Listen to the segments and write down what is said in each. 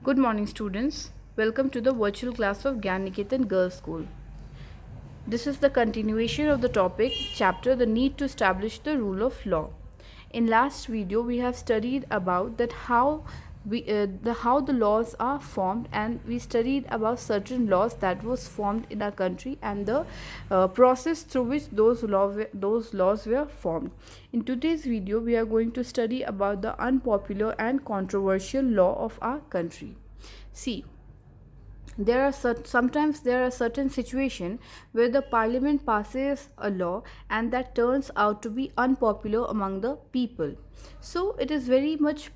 Good morning, students. Welcome to the virtual class of Gyan Niketan Girls School. This is the continuation of the topic chapter The Need to Establish the Rule of Law. In last video we have studied about that how the laws are formed, and we studied about certain laws that was formed in our country and the process through which those laws were formed. In today's video we are going to study about the unpopular and controversial law of our country. See, sometimes there are certain situations where the parliament passes a law and that turns out to be unpopular among the people. So it is very much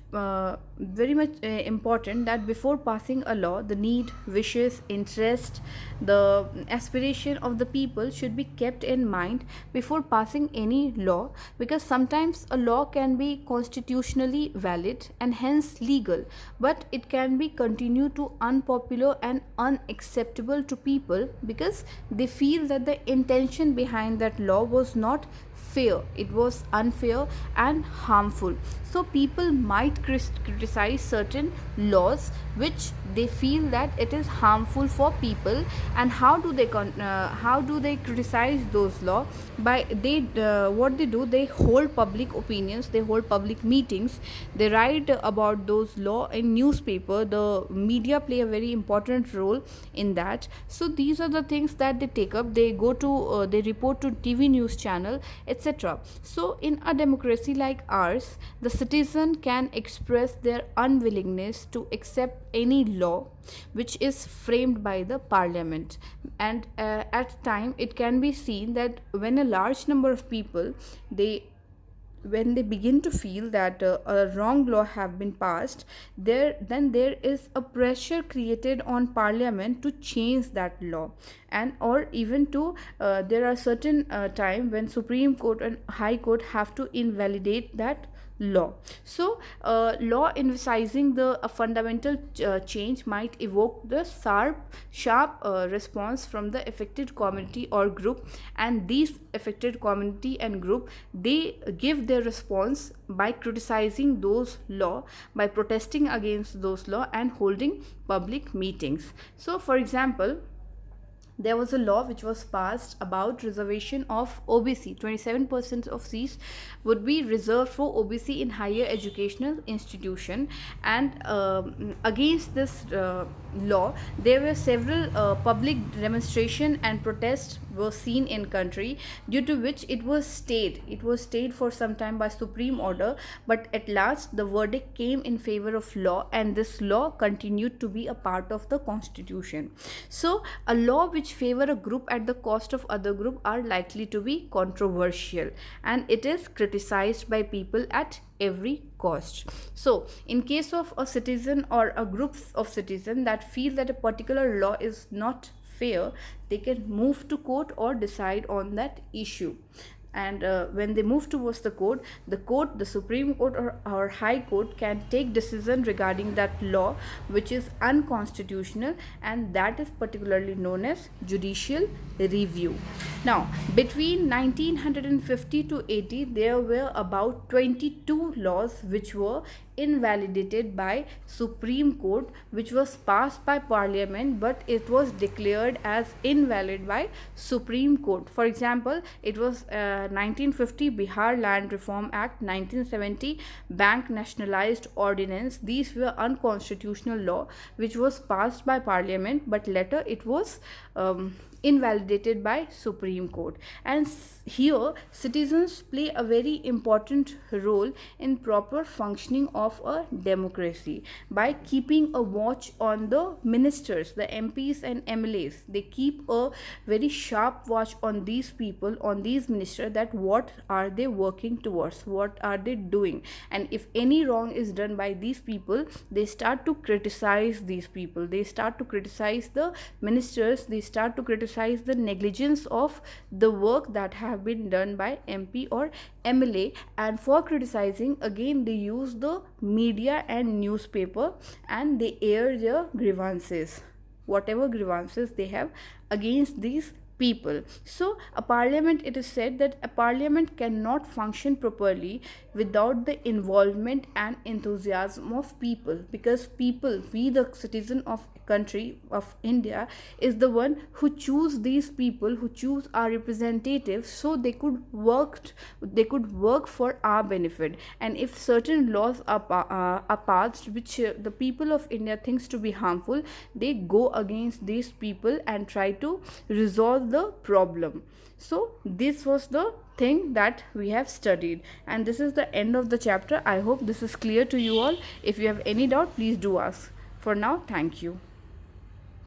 important that before passing a law, the need, wishes, interest, the aspiration of the people should be kept in mind before passing any law, because sometimes a law can be constitutionally valid and hence legal, but it can be continued to unpopular and unacceptable to people because they feel that the intention behind that law was not fair, it was unfair and harmful. So people might criticize certain laws which they feel that it is harmful for people. And how do they criticize those laws? By they what they do, they hold public opinions, they hold public meetings, they write about those law in newspaper. The media play a very important role in that. So these are the things that they take up, they go to they report to TV news channel, etc. So in a democracy like ours, the citizen can express their unwillingness to accept any law which is framed by the parliament. And at time it can be seen that when a large number of people, they when they begin to feel that a wrong law have been passed, there is a pressure created on parliament to change that law. And or even to there are certain time when supreme court and high court have to invalidate that law. So law emphasizing the fundamental change might evoke the sharp response from the affected community or group, and these affected community and group, they give their response by criticizing those law, by protesting against those law and holding public meetings. So for example, there was a law which was passed about reservation of OBC. 27% of seats would be reserved for OBC in higher educational institution. And against this law, there were several public demonstration and protests were seen in country, due to which it was stayed for some time by supreme order. But at last the verdict came in favor of law, and this law continued to be a part of the constitution. So a law which favor a group at the cost of other group are likely to be controversial, and it is criticized by people at every cost. So in case of a citizen or a group of citizens that feel that a particular law is not fair, they can move to court or decide on that issue. And when they move towards the supreme court or high court can take decision regarding that law which is unconstitutional, and that is particularly known as judicial review. Now between 1950 to 80, there were about 22 laws which were invalidated by supreme court, which was passed by parliament but it was declared as invalid by supreme court. For example, it was 1950 Bihar Land Reform Act, 1970 Bank Nationalized Ordinance. These were unconstitutional law which was passed by parliament, but later it was invalidated by supreme court. And here citizens play a very important role in proper functioning of a democracy by keeping a watch on the ministers, the MPs and MLAs. They keep a very sharp watch on these people, on these ministers, that what are they working towards, what are they doing. And if any wrong is done by these people, they start to criticize these people, they start to criticize the ministers, they start to criticize the negligence of the work that have been done by MP or MLA. And for criticizing, again they use the media and newspaper, and they air their grievances, whatever grievances they have against these people. So a parliament, it is said that a parliament cannot function properly without the involvement and enthusiasm of people, because people, we the citizen of country of India, is the one who choose these people, who choose our representatives, so they could work for our benefit. And if certain laws are passed which the people of India thinks to be harmful, they go against these people and try to resolve the problem. So this was the thing that we have studied, and this is the end of the chapter. I hope this is clear to you all. If you have any doubt, please do ask. For now, thank you.